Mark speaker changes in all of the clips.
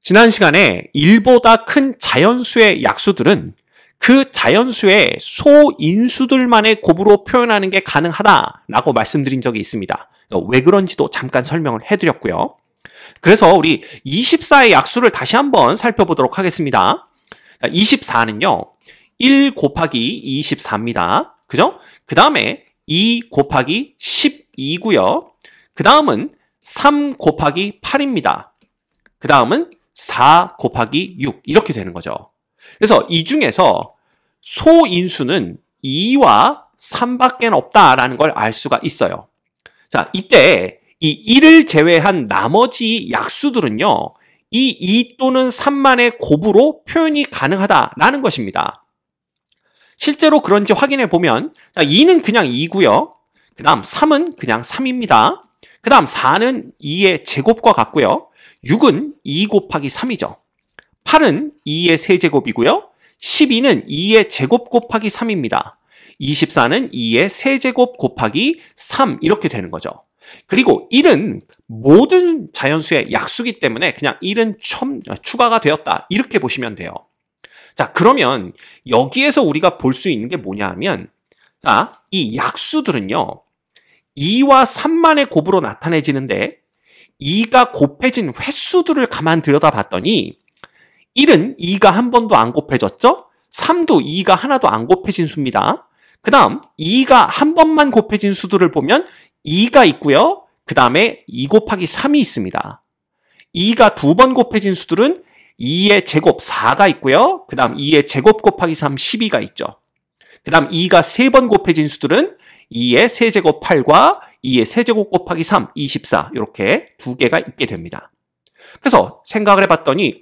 Speaker 1: 지난 시간에 1보다 큰 자연수의 약수들은 그 자연수의 소인수들만의 곱으로 표현하는 게 가능하다라고 말씀드린 적이 있습니다. 왜 그런지도 잠깐 설명을 해드렸고요. 그래서 우리 24의 약수를 다시 한번 살펴보도록 하겠습니다. 24는요. 1 곱하기 24입니다. 그죠? 그 다음에 2 곱하기 12고요. 그 다음은 3 곱하기 8입니다. 그 다음은 4 곱하기 6 이렇게 되는 거죠. 그래서 이 중에서 소인수는 2와 3밖에 없다라는 걸 알 수가 있어요. 자, 이때 이 1을 제외한 나머지 약수들은요. 이 2 또는 3만의 곱으로 표현이 가능하다라는 것입니다. 실제로 그런지 확인해 보면 2는 그냥 2고요. 그 다음 3은 그냥 3입니다. 그 다음 4는 2의 제곱과 같고요. 6은 2 곱하기 3이죠. 8은 2의 세제곱이고요. 12는 2의 제곱 곱하기 3입니다. 24는 2의 세제곱 곱하기 3 이렇게 되는 거죠. 그리고 1은 모든 자연수의 약수기 때문에 그냥 1은 추가가 되었다 이렇게 보시면 돼요. 자, 그러면 여기에서 우리가 볼 수 있는 게 뭐냐 하면 이 약수들은요. 2와 3만의 곱으로 나타내지는데 2가 곱해진 횟수들을 가만 들여다봤더니 1은 2가 한 번도 안 곱해졌죠? 3도 2가 하나도 안 곱해진 수입니다. 그 다음 2가 한 번만 곱해진 수들을 보면 2가 있고요. 그 다음에 2 곱하기 3이 있습니다. 2가 두 번 곱해진 수들은 2의 제곱 4가 있고요. 그 다음 2의 제곱 곱하기 3 12가 있죠. 그 다음 2가 세 번 곱해진 수들은 2의 세제곱 8과 2의 세제곱 곱하기 3, 24 이렇게 두 개가 있게 됩니다. 그래서 생각을 해봤더니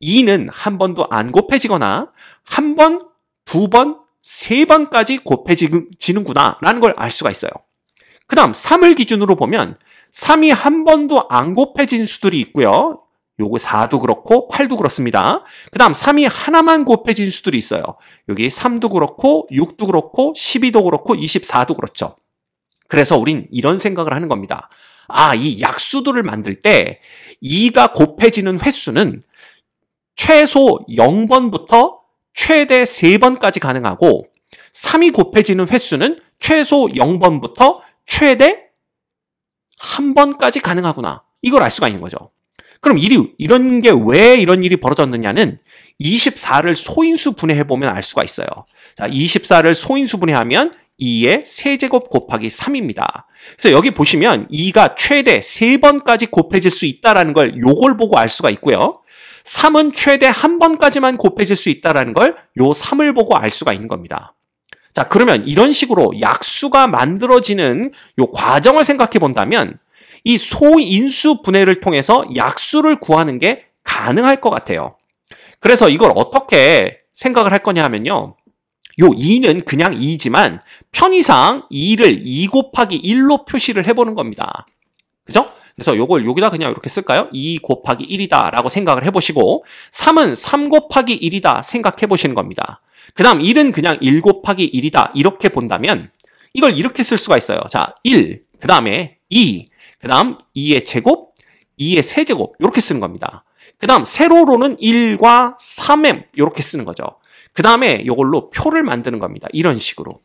Speaker 1: 2는 한 번도 안 곱해지거나 한 번, 두 번, 세 번까지 곱해지는구나 라는 걸 알 수가 있어요. 그 다음 3을 기준으로 보면 3이 한 번도 안 곱해진 수들이 있고요. 요거 4도 그렇고 8도 그렇습니다. 그 다음 3이 하나만 곱해진 수들이 있어요. 여기 3도 그렇고 6도 그렇고 12도 그렇고 24도 그렇죠. 그래서 우린 이런 생각을 하는 겁니다. 이 약수들을 만들 때 2가 곱해지는 횟수는 최소 0번부터 최대 3번까지 가능하고 3이 곱해지는 횟수는 최소 0번부터 최대 1번까지 가능하구나. 이걸 알 수가 있는 거죠. 그럼 이런 게 왜 이런 일이 벌어졌느냐는 24를 소인수 분해해보면 알 수가 있어요. 자, 24를 소인수 분해하면 2의 세제곱 곱하기 3입니다. 그래서 여기 보시면 2가 최대 3번까지 곱해질 수 있다는 걸 요걸 보고 알 수가 있고요. 3은 최대 1번까지만 곱해질 수 있다는 걸 요 3을 보고 알 수가 있는 겁니다. 자, 그러면 이런 식으로 약수가 만들어지는 요 과정을 생각해 본다면 이 소인수 분해를 통해서 약수를 구하는 게 가능할 것 같아요. 그래서 이걸 어떻게 생각을 할 거냐 하면요. 요 2는 그냥 2지만 편의상 2를 2 곱하기 1로 표시를 해보는 겁니다. 그죠? 그래서 요걸 여기다 그냥 이렇게 쓸까요? 2 곱하기 1이다 라고 생각을 해보시고 3은 3 곱하기 1이다 생각해 보시는 겁니다. 그 다음 1은 그냥 1 곱하기 1이다 이렇게 본다면 이걸 이렇게 쓸 수가 있어요. 자, 1, 그 다음에 2, 그 다음 2의 제곱, 2의 세제곱 이렇게 쓰는 겁니다. 그 다음 세로로는 1과 3m 이렇게 쓰는 거죠. 그 다음에 이걸로 표를 만드는 겁니다. 이런 식으로.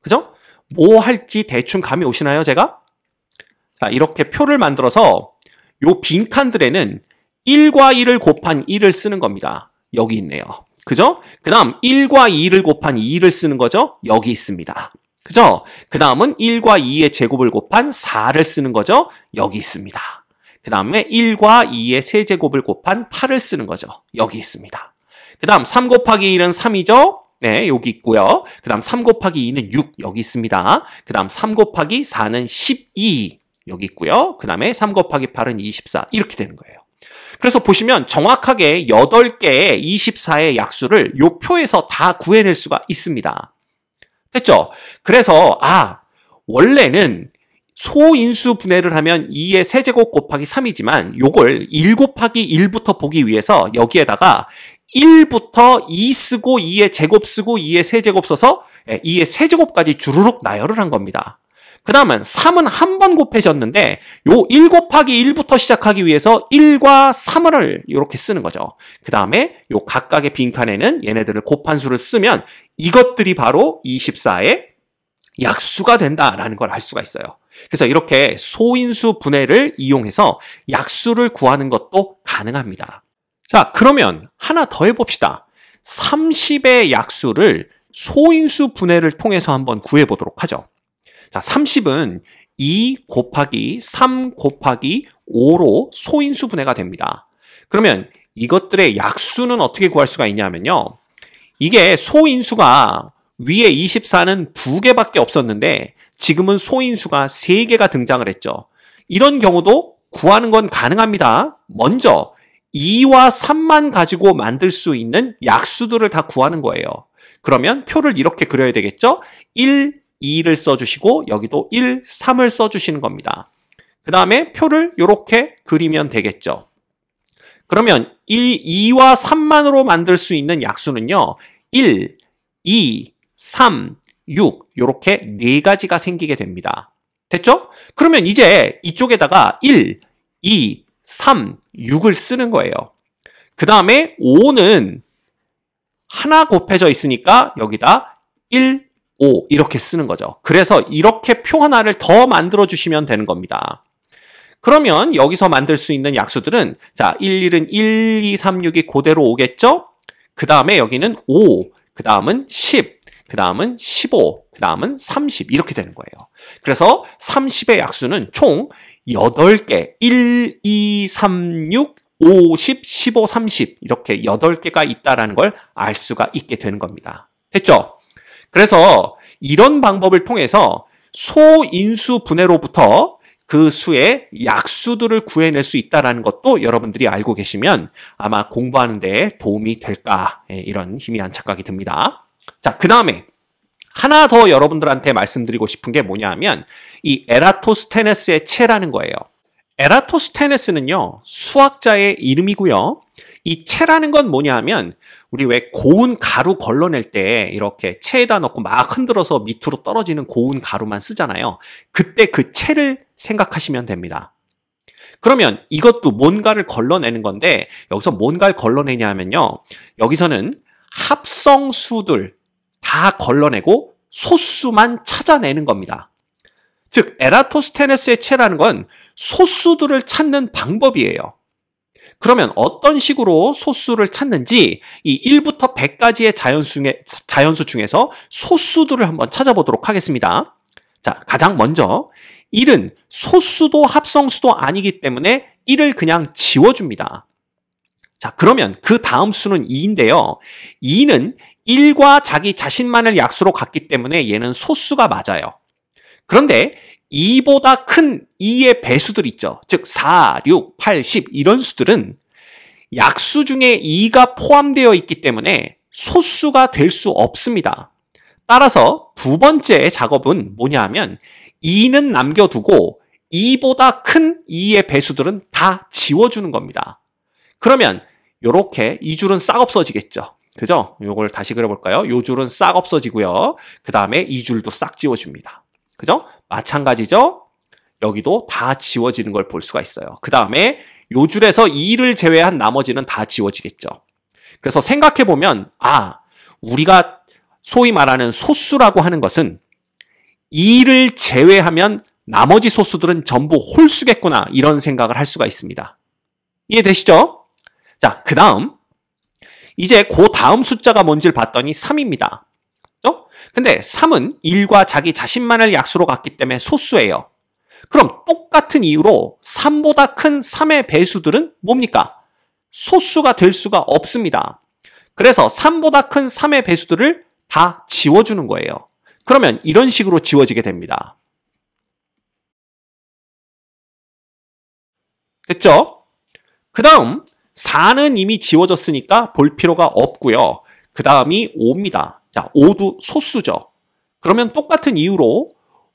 Speaker 1: 그죠? 뭐 할지 대충 감이 오시나요, 제가? 자, 이렇게 표를 만들어서 요 빈칸들에는 1과 2를 곱한 1을 쓰는 겁니다. 여기 있네요. 그죠? 그 다음 1과 2를 곱한 2를 쓰는 거죠? 여기 있습니다. 그죠? 그 다음은 1과 2의 제곱을 곱한 4를 쓰는 거죠? 여기 있습니다. 그 다음에 1과 2의 세제곱을 곱한 8을 쓰는 거죠? 여기 있습니다. 그 다음 3 곱하기 1은 3이죠? 네, 여기 있고요. 그 다음 3 곱하기 2는 6, 여기 있습니다. 그 다음 3 곱하기 4는 12, 여기 있고요. 그 다음에 3 곱하기 8은 24, 이렇게 되는 거예요. 그래서 보시면 정확하게 8개의 24의 약수를 요 표에서 다 구해낼 수가 있습니다. 됐죠? 그래서 원래는 소인수 분해를 하면 2의 세제곱 곱하기 3이지만 요걸 1 곱하기 1부터 보기 위해서 여기에다가 1부터 2 쓰고 2의 제곱 쓰고 2의 세제곱 써서 2의 세제곱까지 주르륵 나열을 한 겁니다. 그 다음은 3은 한 번 곱해졌는데 요 1 곱하기 1부터 시작하기 위해서 1과 3을 이렇게 쓰는 거죠. 그 다음에 요 각각의 빈칸에는 얘네들을 곱한 수를 쓰면 이것들이 바로 24의 약수가 된다라는 걸 알 수가 있어요. 그래서 이렇게 소인수 분해를 이용해서 약수를 구하는 것도 가능합니다. 자, 그러면 하나 더 해봅시다. 30의 약수를 소인수 분해를 통해서 한번 구해보도록 하죠. 자, 30은 2 곱하기 3 곱하기 5로 소인수 분해가 됩니다. 그러면 이것들의 약수는 어떻게 구할 수가 있냐면요. 이게 소인수가 위에 24는 2개밖에 없었는데 지금은 소인수가 3개가 등장을 했죠. 이런 경우도 구하는 건 가능합니다. 먼저 2와 3만 가지고 만들 수 있는 약수들을 다 구하는 거예요. 그러면 표를 이렇게 그려야 되겠죠? 1, 2를 써주시고 여기도 1, 3을 써주시는 겁니다. 그 다음에 표를 이렇게 그리면 되겠죠. 그러면 2와 3만으로 만들 수 있는 약수는요. 1, 2, 3, 6 이렇게 4가지가 생기게 됩니다. 됐죠? 그러면 이제 이쪽에다가 1, 2, 3, 6을 쓰는 거예요. 그 다음에 5는 하나 곱해져 있으니까 여기다 1, 5 이렇게 쓰는 거죠. 그래서 이렇게 표 하나를 더 만들어 주시면 되는 겁니다. 그러면 여기서 만들 수 있는 약수들은 자 1, 1은 1, 2, 3, 6이 그대로 오겠죠? 그 다음에 여기는 5, 그 다음은 10, 그 다음은 15, 그 다음은 30 이렇게 되는 거예요. 그래서 30의 약수는 총 8개 1, 2, 3, 6, 50, 15, 30 이렇게 8개가 있다는 걸 알 수가 있게 되는 겁니다. 됐죠? 그래서 이런 방법을 통해서 소인수 분해로부터 그 수의 약수들을 구해낼 수 있다는 것도 여러분들이 알고 계시면 아마 공부하는 데 도움이 될까 이런 희미한 착각이 듭니다. 자, 그 다음에 하나 더 여러분들한테 말씀드리고 싶은 게 뭐냐면 이 에라토스테네스의 체라는 거예요. 에라토스테네스는요 수학자의 이름이고요. 이 체라는 건 뭐냐 하면 우리 왜 고운 가루 걸러낼 때 이렇게 체에다 넣고 막 흔들어서 밑으로 떨어지는 고운 가루만 쓰잖아요. 그때 그 체를 생각하시면 됩니다. 그러면 이것도 뭔가를 걸러내는 건데 여기서 뭔가를 걸러내냐 하면요. 여기서는 합성수들 다 걸러내고 소수만 찾아내는 겁니다. 즉 에라토스테네스의 체라는 건 소수들을 찾는 방법이에요. 그러면 어떤 식으로 소수를 찾는지 이 1부터 100까지의 자연수 중에서 소수들을 한번 찾아보도록 하겠습니다. 자, 가장 먼저 1은 소수도 합성수도 아니기 때문에 1을 그냥 지워줍니다. 자, 그러면 그 다음 수는 2인데요. 2는 1과 자기 자신만을 약수로 갔기 때문에 얘는 소수가 맞아요. 그런데 2보다 큰 2의 배수들 있죠. 즉 4, 6, 8, 10 이런 수들은 약수 중에 2가 포함되어 있기 때문에 소수가 될 수 없습니다. 따라서 두 번째 작업은 뭐냐 하면 2는 남겨두고 2보다 큰 2의 배수들은 다 지워주는 겁니다. 그러면 이렇게 이 줄은 싹 없어지겠죠. 그죠? 요걸 다시 그려볼까요? 요 줄은 싹 없어지고요. 그 다음에 이 줄도 싹 지워줍니다. 그죠? 마찬가지죠? 여기도 다 지워지는 걸 볼 수가 있어요. 그 다음에 요 줄에서 2를 제외한 나머지는 다 지워지겠죠. 그래서 생각해보면 우리가 소위 말하는 소수라고 하는 것은 2를 제외하면 나머지 소수들은 전부 홀수겠구나 이런 생각을 할 수가 있습니다. 이해되시죠? 자, 그 다음 이제 그 다음 숫자가 뭔지를 봤더니 3입니다. 근데 3은 1과 자기 자신만을 약수로 갔기 때문에 소수예요. 그럼 똑같은 이유로 3보다 큰 3의 배수들은 뭡니까? 소수가 될 수가 없습니다. 그래서 3보다 큰 3의 배수들을 다 지워주는 거예요. 그러면 이런 식으로 지워지게 됩니다. 됐죠? 그 다음 4는 이미 지워졌으니까 볼 필요가 없고요. 그 다음이 5입니다. 자, 5도 소수죠. 그러면 똑같은 이유로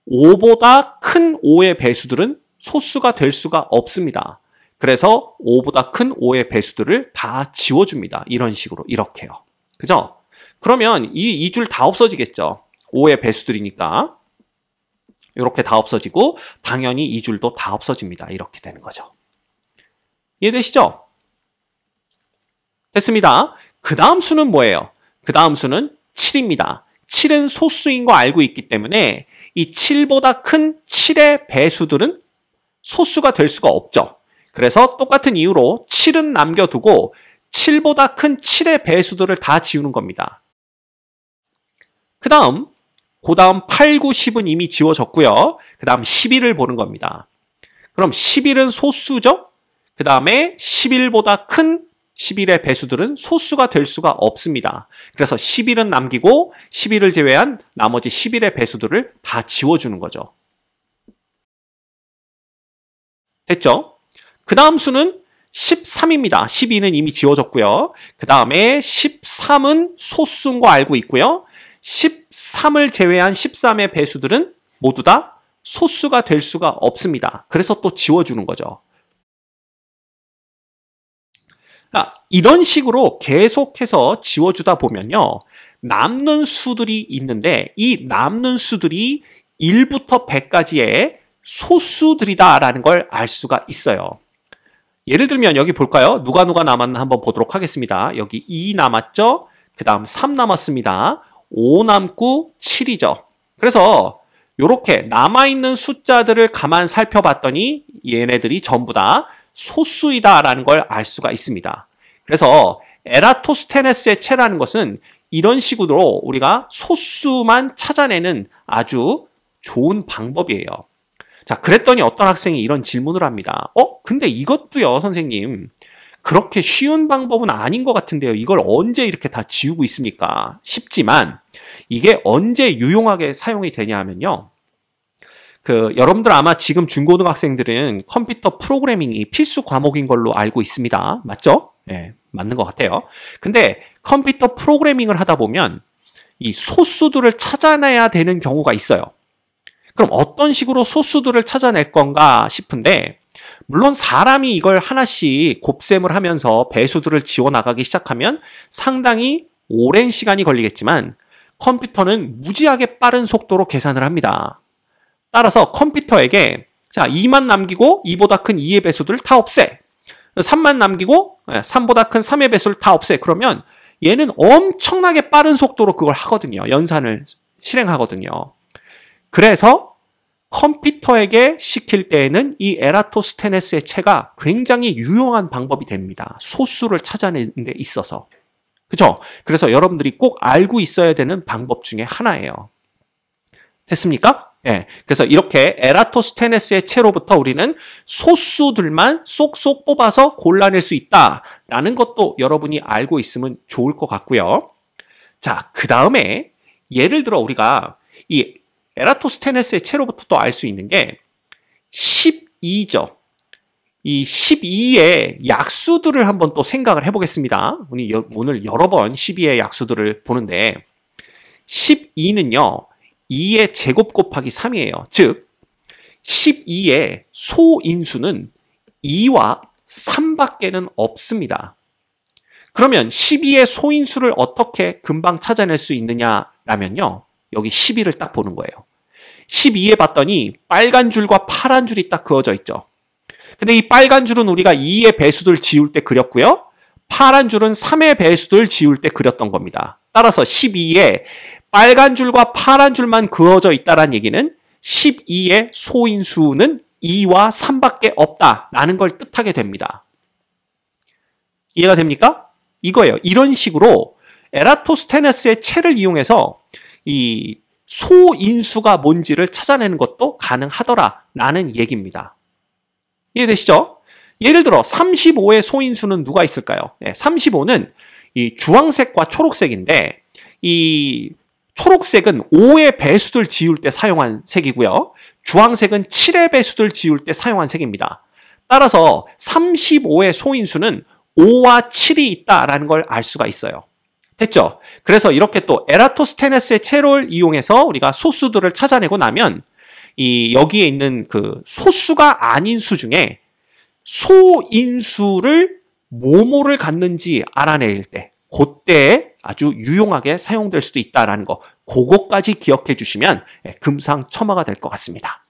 Speaker 1: 5보다 큰 5의 배수들은 소수가 될 수가 없습니다. 그래서 5보다 큰 5의 배수들을 다 지워줍니다. 이런 식으로 이렇게요. 그죠? 그러면 이 줄 다 없어지겠죠. 5의 배수들이니까. 이렇게 다 없어지고 당연히 이 줄도 다 없어집니다. 이렇게 되는 거죠. 이해되시죠? 됐습니다. 그 다음 수는 뭐예요? 그 다음 수는 7입니다. 7은 소수인 거 알고 있기 때문에 이 7보다 큰 7의 배수들은 소수가 될 수가 없죠. 그래서 똑같은 이유로 7은 남겨두고 7보다 큰 7의 배수들을 다 지우는 겁니다. 그 다음 8, 9, 10은 이미 지워졌고요. 그 다음 11을 보는 겁니다. 그럼 11은 소수죠? 그 다음에 11보다 큰 11의 배수들은 소수가 될 수가 없습니다. 그래서 11은 남기고 11을 제외한 나머지 11의 배수들을 다 지워주는 거죠. 됐죠? 그 다음 수는 13입니다. 12는 이미 지워졌고요. 그 다음에 13은 소수인 거 알고 있고요. 13을 제외한 13의 배수들은 모두 다 소수가 될 수가 없습니다. 그래서 또 지워주는 거죠. 이런 식으로 계속해서 지워주다 보면요. 남는 수들이 있는데 이 남는 수들이 1부터 100까지의 소수들이다라는 걸 알 수가 있어요. 예를 들면 여기 볼까요? 누가 남았나 한번 보도록 하겠습니다. 여기 2 남았죠? 그 다음 3 남았습니다. 5 남고 7이죠. 그래서 이렇게 남아있는 숫자들을 가만 살펴봤더니 얘네들이 전부 다 소수이다라는 걸 알 수가 있습니다. 그래서 에라토스테네스의 체라는 것은 이런 식으로 우리가 소수만 찾아내는 아주 좋은 방법이에요. 자, 그랬더니 어떤 학생이 이런 질문을 합니다. 근데 이것도요, 선생님. 그렇게 쉬운 방법은 아닌 것 같은데요. 이걸 언제 이렇게 다 지우고 있습니까? 쉽지만 이게 언제 유용하게 사용이 되냐 하면요. 여러분들 아마 지금 중고등학생들은 컴퓨터 프로그래밍이 필수 과목인 걸로 알고 있습니다. 맞죠? 네, 맞는 것 같아요. 근데 컴퓨터 프로그래밍을 하다 보면 이 소수들을 찾아내야 되는 경우가 있어요. 그럼 어떤 식으로 소수들을 찾아낼 건가 싶은데 물론 사람이 이걸 하나씩 곱셈을 하면서 배수들을 지워나가기 시작하면 상당히 오랜 시간이 걸리겠지만 컴퓨터는 무지하게 빠른 속도로 계산을 합니다. 따라서 컴퓨터에게 자 2만 남기고 2보다 큰 2의 배수들 다 없애. 3만 남기고 3보다 큰 3의 배수를 다 없애. 그러면 얘는 엄청나게 빠른 속도로 그걸 하거든요. 연산을 실행하거든요. 그래서 컴퓨터에게 시킬 때에는 이 에라토스테네스의 체가 굉장히 유용한 방법이 됩니다. 소수를 찾아내는 데 있어서. 그죠? 그래서 여러분들이 꼭 알고 있어야 되는 방법 중에 하나예요. 됐습니까? 예. 그래서 이렇게 에라토스테네스의 체로부터 우리는 소수들만 쏙쏙 뽑아서 골라낼 수 있다라는 것도 여러분이 알고 있으면 좋을 것 같고요. 자, 그 다음에 예를 들어 우리가 이 에라토스테네스의 체로부터 또 알 수 있는 게 12죠. 이 12의 약수들을 한번 또 생각을 해보겠습니다. 오늘 여러 번 12의 약수들을 보는데 12는요. 2의 제곱 곱하기 3이에요. 즉 12의 소인수는 2와 3밖에는 없습니다. 그러면 12의 소인수를 어떻게 금방 찾아낼 수 있느냐라면요. 여기 12를 딱 보는 거예요. 12에 봤더니 빨간 줄과 파란 줄이 딱 그어져 있죠. 근데 이 빨간 줄은 우리가 2의 배수들 지울 때 그렸고요. 파란 줄은 3의 배수들 지울 때 그렸던 겁니다. 따라서 12에 빨간 줄과 파란 줄만 그어져 있다는 얘기는 12의 소인수는 2와 3밖에 없다라는 걸 뜻하게 됩니다. 이해가 됩니까? 이거예요. 이런 식으로 에라토스테네스의 체를 이용해서 이 소인수가 뭔지를 찾아내는 것도 가능하더라라는 얘기입니다. 이해되시죠? 예를 들어 35의 소인수는 누가 있을까요? 35는 이 주황색과 초록색인데 이 초록색은 5의 배수들 지울 때 사용한 색이고요. 주황색은 7의 배수들 지울 때 사용한 색입니다. 따라서 35의 소인수는 5와 7이 있다라는 걸 알 수가 있어요. 됐죠? 그래서 이렇게 또 에라토스테네스의 체를 이용해서 우리가 소수들을 찾아내고 나면 이 여기에 있는 그 소수가 아닌 수 중에 소인수를 뭐뭐를 갖는지 알아낼 때 그때에 아주 유용하게 사용될 수도 있다라는 거 그거까지 기억해 주시면 금상첨화가 될 것 같습니다.